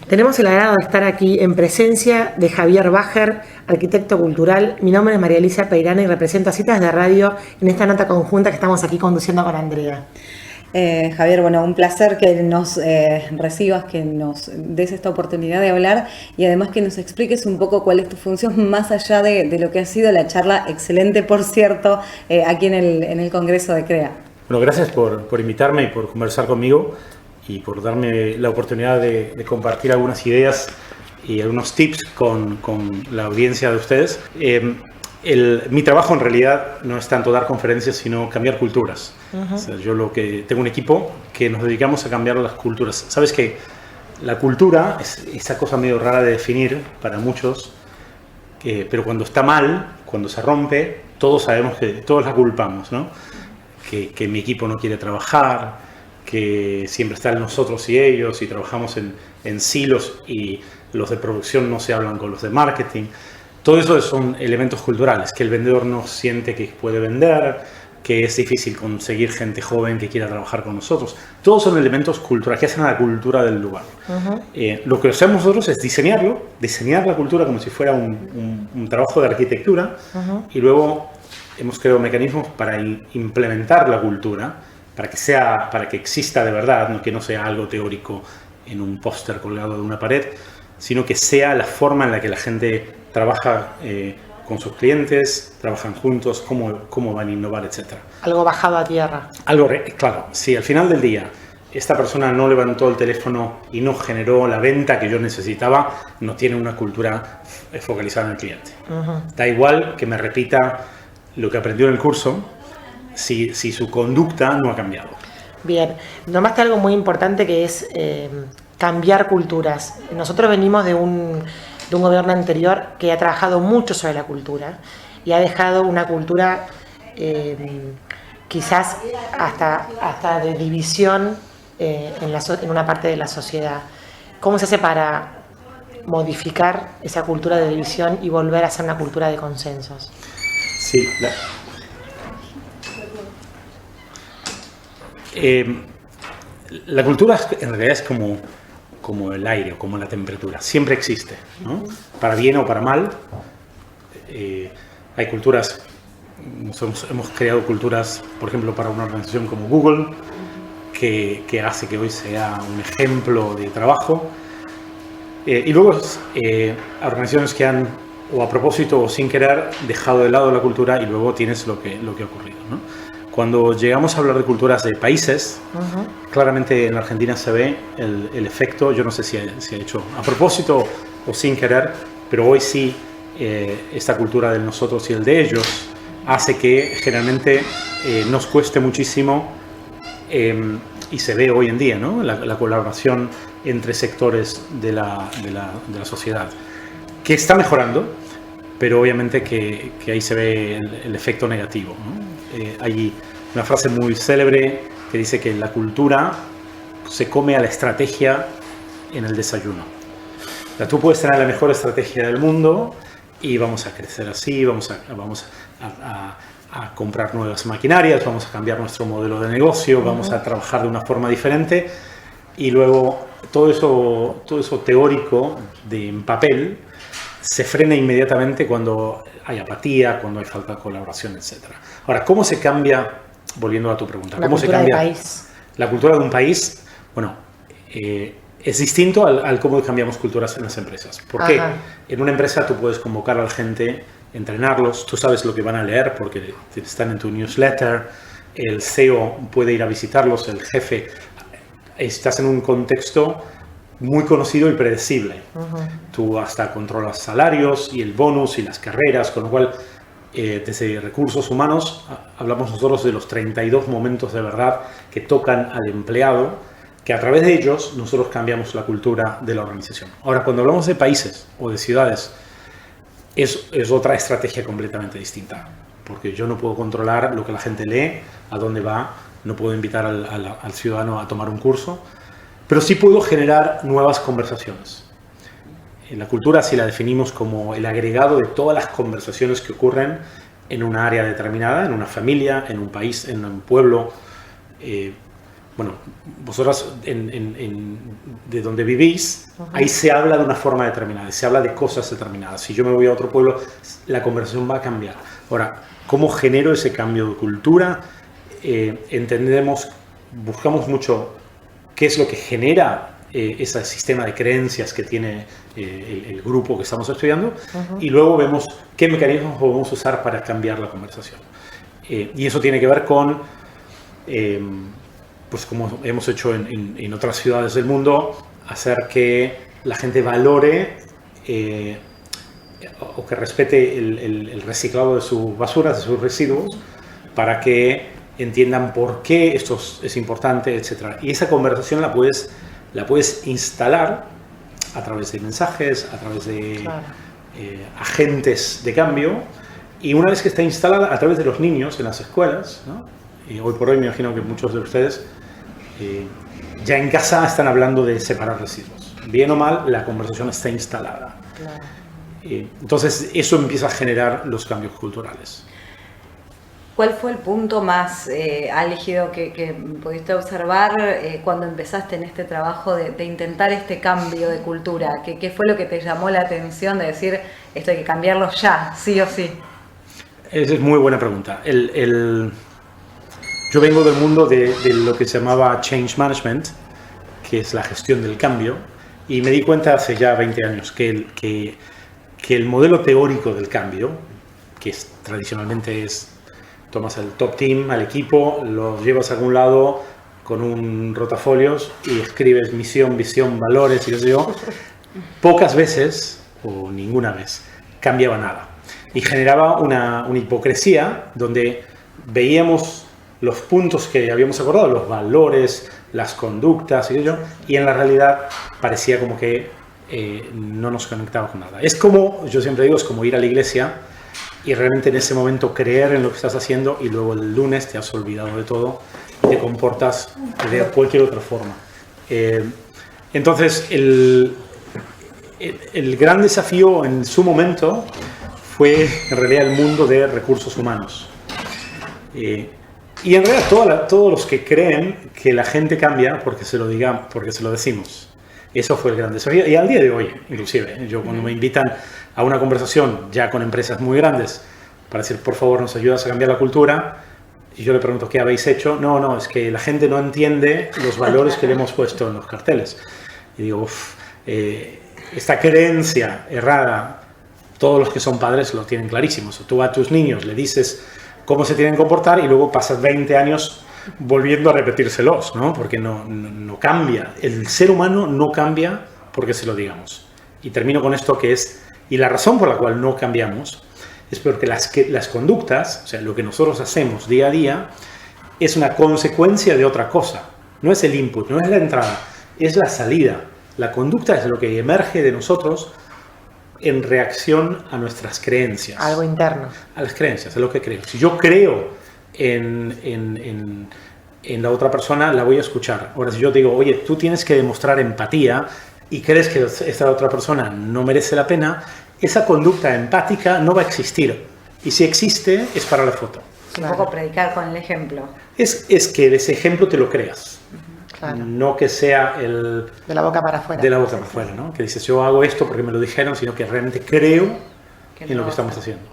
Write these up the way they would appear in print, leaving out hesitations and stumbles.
Tenemos el agrado de estar aquí en presencia de Javier Bajer, arquitecto cultural. Mi nombre es María Alicia Peirana y represento a Citas de Radio en esta nota conjunta que estamos aquí conduciendo con Andrea. Javier, bueno, un placer que nos recibas, que nos des esta oportunidad de hablar y además que nos expliques un poco cuál es tu función más allá de lo que ha sido la charla, excelente por cierto, aquí en el Congreso de CREA. Bueno, gracias por invitarme y por conversar conmigo y por darme la oportunidad de compartir algunas ideas y algunos tips con la audiencia de ustedes. Mi trabajo en realidad no es tanto dar conferencias, sino cambiar culturas. O sea, yo tengo un equipo que nos dedicamos a cambiar las culturas. Sabes que la cultura es esa cosa medio rara de definir para muchos, pero cuando está mal, cuando se rompe, todos sabemos que todos la culpamos, ¿no? Que mi equipo no quiere trabajar, que siempre están nosotros y ellos, y trabajamos en silos y los de producción no se hablan con los de marketing. Todo eso son elementos culturales, que el vendedor no siente que puede vender, que es difícil conseguir gente joven que quiera trabajar con nosotros. Todos son elementos culturales que hacen a la cultura del lugar. Lo que hacemos nosotros es diseñar la cultura como si fuera un trabajo de arquitectura, y luego hemos creado mecanismos para implementar la cultura, para que exista de verdad, ¿no? Que no sea algo teórico en un póster colgado de una pared, sino que sea la forma en la que la gente trabaja con sus clientes, trabajan juntos, cómo van a innovar, etc. Algo bajado a tierra. Claro, si al final del día esta persona no levantó el teléfono y no generó la venta que yo necesitaba, no tiene una cultura focalizada en el cliente. Da igual que me repita lo que aprendió en el curso, si su conducta no ha cambiado. Bien, nomás algo muy importante que es cambiar culturas. Nosotros venimos de un gobierno anterior que ha trabajado mucho sobre la cultura y ha dejado una cultura quizás hasta de división en una parte de la sociedad. ¿Cómo se hace para modificar esa cultura de división y volver a ser una cultura de consensos? Sí, la cultura en realidad es como el aire o como la temperatura, siempre existe, ¿no? Para bien o para mal. Hay culturas, hemos creado culturas, por ejemplo, para una organización como Google, que hace que hoy sea un ejemplo de trabajo. Y luego organizaciones que han, o a propósito o sin querer, dejado de lado la cultura, y luego tienes lo que ha ocurrido, ¿no? Cuando llegamos a hablar de culturas de países, claramente en la Argentina se ve el efecto. Yo no sé si ha hecho a propósito o sin querer, pero hoy sí, esta cultura del nosotros y el de ellos hace que generalmente nos cueste muchísimo, y se ve hoy en día, ¿no? La colaboración entre sectores de la sociedad, que está mejorando, pero obviamente que ahí se ve el efecto negativo, ¿no? Hay una frase muy célebre que dice que la cultura se come a la estrategia en el desayuno. O sea, tú puedes tener la mejor estrategia del mundo y vamos a crecer así, vamos a comprar nuevas maquinarias, vamos a cambiar nuestro modelo de negocio, vamos a trabajar de una forma diferente, y luego todo eso teórico en papel se frena inmediatamente cuando hay apatía, cuando hay falta de colaboración, etc. Ahora, ¿cómo se cambia, volviendo a tu pregunta, cómo se cambia la cultura de un país? Bueno, es distinto al cómo cambiamos culturas en las empresas. Porque en una empresa tú puedes convocar a la gente, entrenarlos, tú sabes lo que van a leer porque están en tu newsletter, el CEO puede ir a visitarlos, el jefe. Estás en un contexto muy conocido y predecible. Tú hasta controlas salarios y el bonus y las carreras, con lo cual desde recursos humanos hablamos nosotros de los 32 momentos de verdad que tocan al empleado, que a través de ellos nosotros cambiamos la cultura de la organización. Ahora, cuando hablamos de países o de ciudades, es otra estrategia completamente distinta, porque yo no puedo controlar lo que la gente lee, a dónde va, no puedo invitar al ciudadano a tomar un curso, pero sí puedo generar nuevas conversaciones. En la cultura, si la definimos como el agregado de todas las conversaciones que ocurren en una área determinada, en una familia, en un país, en un pueblo, bueno, vosotras de donde vivís, ahí se habla de una forma determinada, se habla de cosas determinadas. Si yo me voy a otro pueblo, la conversación va a cambiar. Ahora, ¿cómo genero ese cambio de cultura? Buscamos mucho qué es lo que genera ese sistema de creencias que tiene el grupo que estamos estudiando, y luego vemos qué mecanismos podemos usar para cambiar la conversación. Y eso tiene que ver con, pues como hemos hecho en otras ciudades del mundo, hacer que la gente valore o que respete el reciclado de sus basuras, de sus residuos, para que entiendan por qué esto es importante, etc. Y esa conversación la puedes instalar a través de mensajes, a través de agentes de cambio, y una vez que está instalada a través de los niños en las escuelas, ¿no? Y hoy por hoy me imagino que muchos de ustedes ya en casa están hablando de separar residuos. Bien o mal, la conversación está instalada. Claro. Entonces eso empieza a generar los cambios culturales. ¿Cuál fue el punto más álgido que pudiste observar cuando empezaste en este trabajo de intentar este cambio de cultura? ¿Qué fue lo que te llamó la atención de decir, esto hay que cambiarlo ya, sí o sí? Esa es muy buena pregunta. Yo vengo del mundo de lo que se llamaba Change Management, que es la gestión del cambio, y me di cuenta hace ya 20 años que el modelo teórico del cambio, que tradicionalmente tomas el top team, al equipo, lo llevas a algún lado con un rotafolios y escribes misión, visión, valores y qué sé yo, pocas veces o ninguna vez cambiaba nada. Y generaba una hipocresía donde veíamos los puntos que habíamos acordado, los valores, las conductas y yo, y en la realidad parecía como que no nos conectaba con nada. Es como, yo siempre digo, es como ir a la iglesia y realmente en ese momento creer en lo que estás haciendo y luego el lunes te has olvidado de todo y te comportas de cualquier otra forma. Entonces, el gran desafío en su momento fue en realidad el mundo de recursos humanos. Y en realidad todos los que creen que la gente cambia porque se lo decimos. Eso fue el gran desafío. Y al día de hoy, inclusive, yo cuando me invitan a una conversación ya con empresas muy grandes para decir, por favor, nos ayudas a cambiar la cultura, y yo le pregunto, ¿qué habéis hecho? No, es que la gente no entiende los valores que le hemos puesto en los carteles. Y digo, esta creencia errada, todos los que son padres lo tienen clarísimo. Tú a tus niños le dices cómo se tienen que comportar y luego pasas 20 años volviendo a repetírselos, ¿no? Porque no cambia. El ser humano no cambia porque se lo digamos. Y termino con esto que es, y la razón por la cual no cambiamos es porque las conductas, o sea, lo que nosotros hacemos día a día, es una consecuencia de otra cosa. No es el input, no es la entrada, es la salida. La conducta es lo que emerge de nosotros en reacción a nuestras creencias. Algo interno. A las creencias, a lo que creo. Si yo creo en la otra persona, la voy a escuchar. Ahora, si yo digo, oye, tú tienes que demostrar empatía y crees que esta otra persona no merece la pena, esa conducta empática no va a existir. Y si existe, es para la foto. Un poco predicar con el ejemplo. Es que ese ejemplo te lo creas. Claro. No que sea de la boca para afuera. De la boca para afuera, ¿no? Que dices, yo hago esto porque me lo dijeron, sino que realmente creo en lo que estamos haciendo.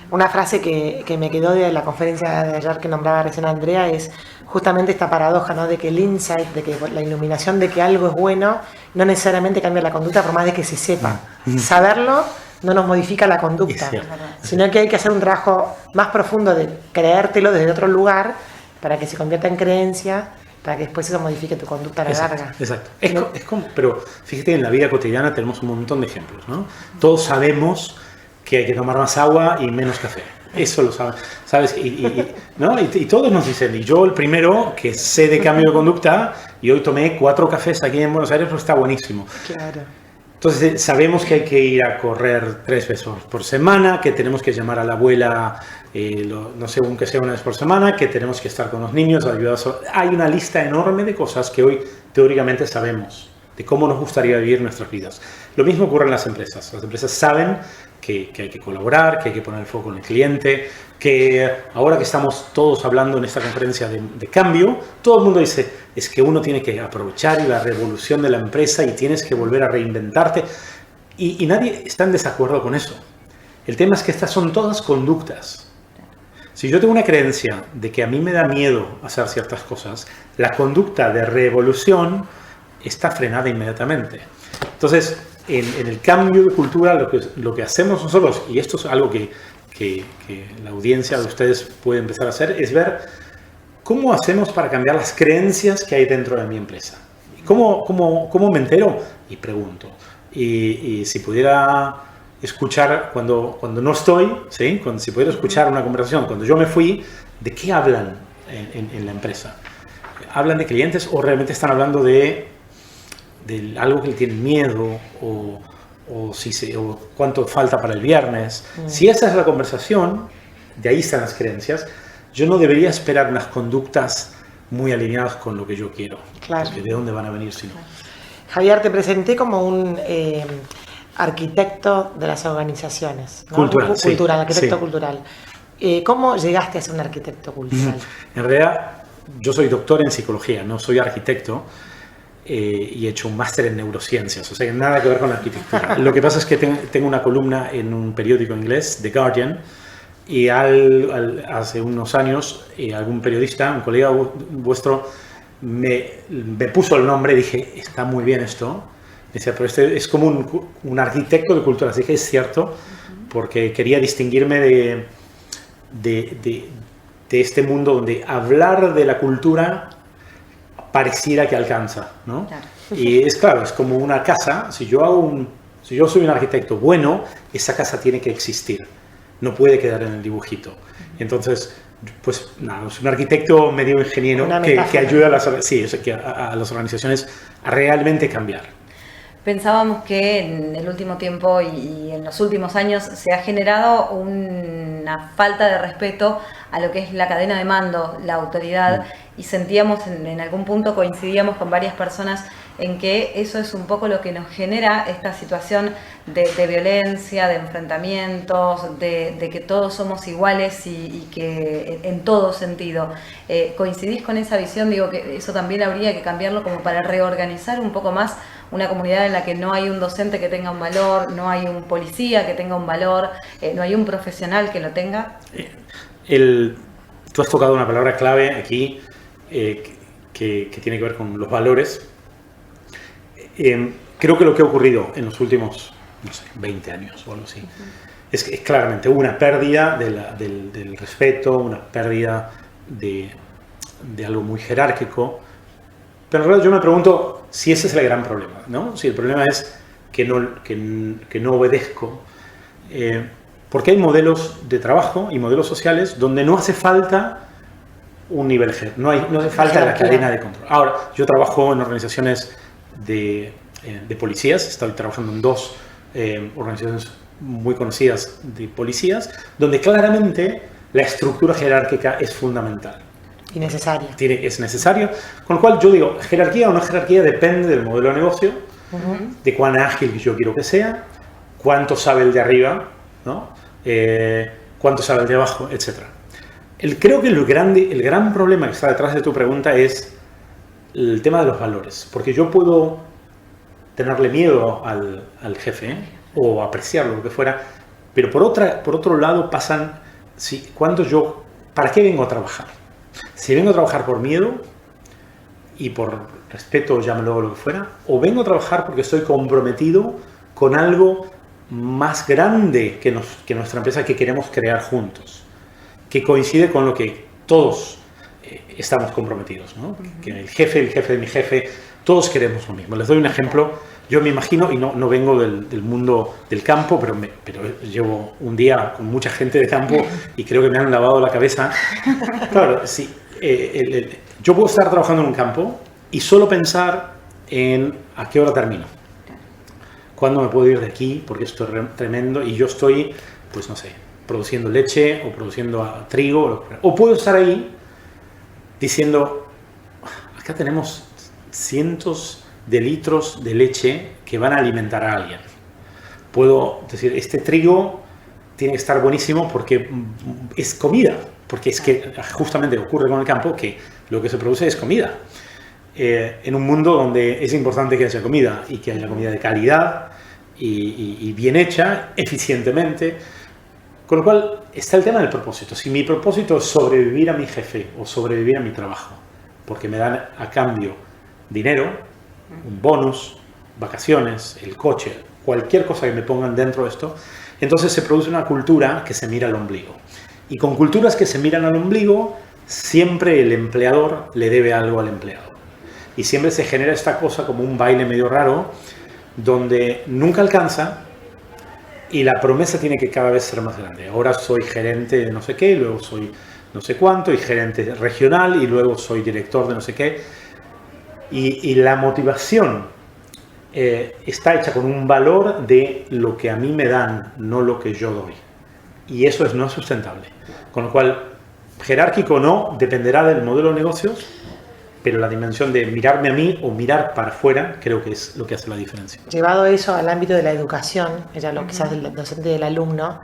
Una frase que me quedó de la conferencia de ayer que nombraba recién Andrea es justamente esta paradoja, ¿no? De que el insight, de que la iluminación de que algo es bueno, no necesariamente cambia la conducta por más de que se sepa. Saberlo no nos modifica la conducta, sino que hay que hacer un trabajo más profundo de creértelo desde otro lugar para que se convierta en creencia, para que después eso modifique tu conducta a la larga. Exacto. Pero fíjate, en la vida cotidiana tenemos un montón de ejemplos, ¿no? Todos sabemos que hay que tomar más agua y menos café. Eso lo saben, ¿sabes? ¿no? Y todos nos dicen, y yo el primero que sé de cambio de conducta, y hoy tomé 4 cafés aquí en Buenos Aires, pues está buenísimo. Claro. Entonces sabemos que hay que ir a correr 3 veces por semana, que tenemos que llamar a la abuela, no sé, aunque sea una vez por semana, que tenemos que estar con los niños, ayudar. Hay una lista enorme de cosas que hoy teóricamente sabemos, de cómo nos gustaría vivir nuestras vidas. Lo mismo ocurre en las empresas. Las empresas saben que hay que colaborar, que hay que poner el foco en el cliente, que ahora que estamos todos hablando en esta conferencia de cambio, todo el mundo dice, es que uno tiene que aprovechar la revolución de la empresa y tienes que volver a reinventarte. Y nadie está en desacuerdo con eso. El tema es que estas son todas conductas. Si yo tengo una creencia de que a mí me da miedo hacer ciertas cosas, la conducta de revolución está frenada inmediatamente. Entonces, en el cambio de cultura, lo que hacemos nosotros, y esto es algo que la audiencia de ustedes puede empezar a hacer, es ver cómo hacemos para cambiar las creencias que hay dentro de mi empresa. ¿Cómo me entero? Y pregunto. Y si pudiera escuchar cuando no estoy, ¿sí? Si pudiera escuchar una conversación, cuando yo me fui, ¿de qué hablan en la empresa? ¿Hablan de clientes o realmente están hablando de algo que le tienen miedo o cuánto falta para el viernes? Si esa es la conversación, de ahí están las creencias, yo no debería esperar unas conductas muy alineadas con lo que yo quiero. Claro. Porque ¿de dónde van a venir si no? Javier, te presenté como un arquitecto de las organizaciones, ¿no? Cultural, arquitecto sí. cultural. ¿Cómo llegaste a ser un arquitecto cultural? En realidad, yo soy doctor en psicología, no soy arquitecto, y he hecho un máster en neurociencias, o sea, que nada que ver con la arquitectura. Lo que pasa es que tengo una columna en un periódico inglés, The Guardian, y hace unos años algún periodista, un colega vuestro, me puso el nombre y dije, está muy bien esto. Decía, pero este es como un arquitecto de cultura. Así que es cierto, porque quería distinguirme de este mundo donde hablar de la cultura pareciera que alcanza, ¿no? Claro. Y es claro, es como una casa. Si yo soy un arquitecto bueno, esa casa tiene que existir. No puede quedar en el dibujito. Entonces, pues nada, es un arquitecto medio ingeniero que ayuda a las organizaciones a realmente cambiar. Pensábamos que en el último tiempo y en los últimos años se ha generado una falta de respeto a lo que es la cadena de mando, la autoridad, y sentíamos en algún punto, coincidíamos con varias personas en que eso es un poco lo que nos genera esta situación de violencia, de enfrentamientos, de que todos somos iguales y que en todo sentido. ¿Coincidís con esa visión? Digo que eso también habría que cambiarlo como para reorganizar un poco más una comunidad en la que no hay un docente que tenga un valor, no hay un policía que tenga un valor, no hay un profesional que lo tenga. Tú has tocado una palabra clave aquí que tiene que ver con los valores. Creo que lo que ha ocurrido en los últimos, 20 años o algo así, es claramente una pérdida del respeto, una pérdida de algo muy jerárquico. Pero en realidad yo me pregunto si ese es el gran problema, ¿no? Si el problema es que no obedezco. Porque hay modelos de trabajo y modelos sociales donde no hace falta un nivel G, no hace falta la cadena de control. Ahora, yo trabajo en organizaciones de policías, estoy trabajando en 2 organizaciones muy conocidas de policías, donde claramente la estructura jerárquica es fundamental. Y necesaria. Es necesario. Con lo cual yo digo, jerarquía o no jerarquía depende del modelo de negocio, de cuán ágil yo quiero que sea, cuánto sabe el de arriba, ¿no? Cuánto sabe el de abajo, etc. Creo que el gran problema que está detrás de tu pregunta es el tema de los valores. Porque yo puedo tenerle miedo al jefe o apreciarlo, lo que fuera, pero por otro lado pasan, ¿para qué vengo a trabajar? Si vengo a trabajar por miedo y por respeto, llámalo lo que fuera, o vengo a trabajar porque estoy comprometido con algo más grande que nuestra empresa que queremos crear juntos, que coincide con lo que todos estamos comprometidos, ¿no? Que el jefe de mi jefe, todos queremos lo mismo. Les doy un ejemplo. Yo me imagino, y no vengo del mundo del campo, pero llevo un día con mucha gente de campo y creo que me han lavado la cabeza. Claro, sí, yo puedo estar trabajando en un campo y solo pensar en a qué hora termino. ¿Cuándo me puedo ir de aquí? Porque esto es tremendo y yo estoy, pues no sé, produciendo leche o produciendo trigo. O puedo estar ahí diciendo, acá tenemos cientos de litros de leche que van a alimentar a alguien. Puedo decir, este trigo tiene que estar buenísimo porque es comida, porque es que justamente ocurre con el campo que lo que se produce es comida. en un mundo donde es importante que haya comida y que haya comida de calidad y bien hecha, eficientemente. Con lo cual está el tema del propósito. Si mi propósito es sobrevivir a mi jefe o sobrevivir a mi trabajo, porque me dan a cambio dinero, un bonus, vacaciones, el coche, cualquier cosa que me pongan dentro de esto, entonces se produce una cultura que se mira al ombligo. Y con culturas que se miran al ombligo, siempre el empleador le debe algo al empleado. Y siempre se genera esta cosa como un baile medio raro, donde nunca alcanza y la promesa tiene que cada vez ser más grande. Ahora soy gerente de no sé qué, y luego soy no sé cuánto, y gerente regional, y luego soy director de no sé qué. Y la motivación está hecha con un valor de lo que a mí me dan, no lo que yo doy. Y eso no es sustentable. Con lo cual, jerárquico o no, dependerá del modelo de negocios, pero la dimensión de mirarme a mí o mirar para afuera creo que es lo que hace la diferencia. Llevado eso al ámbito de la educación, ya lo quizás del docente y del alumno,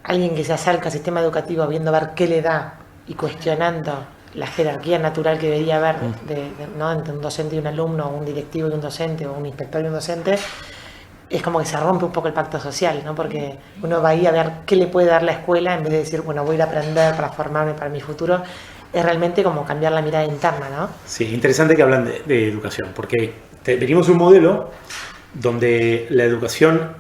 alguien que se acerca al sistema educativo viendo a ver qué le da y cuestionando la jerarquía natural que debería haber ¿no? entre un docente y un alumno, o un directivo y un docente, o un inspector y un docente, es como que se rompe un poco el pacto social, ¿no? Porque uno va ahí a ver qué le puede dar la escuela en vez de decir, bueno, voy a ir a aprender para formarme para mi futuro. Es realmente como cambiar la mirada interna, ¿no? Sí, interesante que hablan de educación, porque venimos de un modelo donde la educación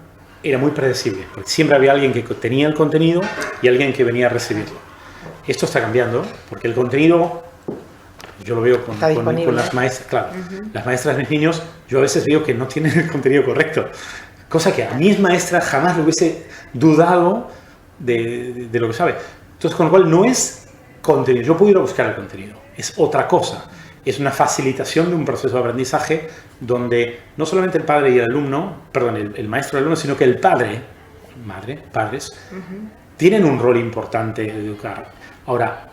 era muy predecible, porque siempre había alguien que tenía el contenido y alguien que venía a recibirlo. Esto está cambiando, porque el contenido, yo lo veo con las maestras, claro, las maestras de mis niños, yo a veces veo que no tienen el contenido correcto, cosa que a mis maestras jamás le hubiese dudado de lo que sabe. Entonces, con lo cual no es contenido, yo puedo ir a buscar el contenido, es otra cosa, es una facilitación de un proceso de aprendizaje donde no solamente el padre y el alumno, perdón, el maestro y el alumno, sino que el padres, tienen un rol importante de educar. Ahora,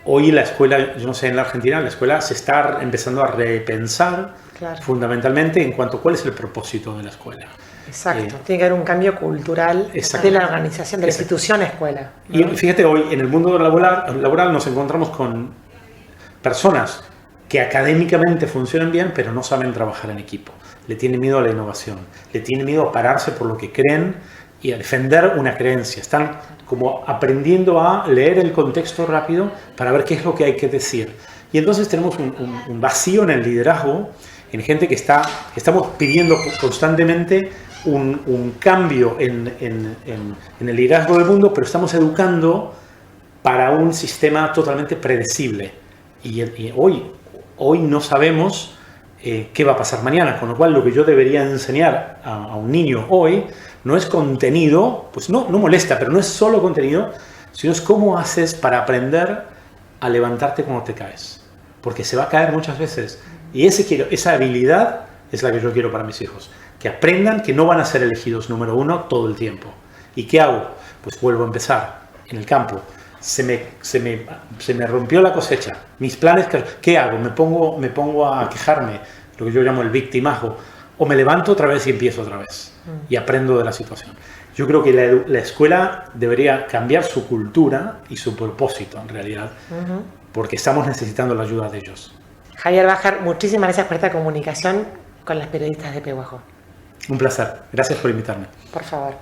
hoy la escuela, yo no sé, en la Argentina, la escuela se está empezando a repensar fundamentalmente en cuanto a cuál es el propósito de la escuela. Exacto, tiene que haber un cambio cultural de la organización, de la institución escuela, ¿no? Y fíjate, hoy en el mundo laboral nos encontramos con personas que académicamente funcionan bien, pero no saben trabajar en equipo. Le tienen miedo a la innovación, le tienen miedo a pararse por lo que creen y a defender una creencia. Están como aprendiendo a leer el contexto rápido para ver qué es lo que hay que decir. Y entonces tenemos un vacío en el liderazgo, en gente que estamos pidiendo constantemente un cambio en el liderazgo del mundo, pero estamos educando para un sistema totalmente predecible. Y hoy no sabemos qué va a pasar mañana, con lo cual lo que yo debería enseñar a un niño hoy no es contenido, pues no molesta, pero no es solo contenido, sino es cómo haces para aprender a levantarte cuando te caes, porque se va a caer muchas veces. Y esa habilidad es la que yo quiero para mis hijos, que aprendan que no van a ser elegidos número uno todo el tiempo. ¿Y qué hago? Pues vuelvo a empezar en el campo. Se me rompió la cosecha. Mis planes, ¿qué hago? Me pongo a quejarme, lo que yo llamo el victimajo, o me levanto otra vez y empiezo otra vez y aprendo de la situación. Yo creo que la escuela debería cambiar su cultura y su propósito en realidad, porque estamos necesitando la ayuda de ellos. Javier Bajar, muchísimas gracias por esta comunicación con las periodistas de Pehuajó. Un placer. Gracias por invitarme. Por favor.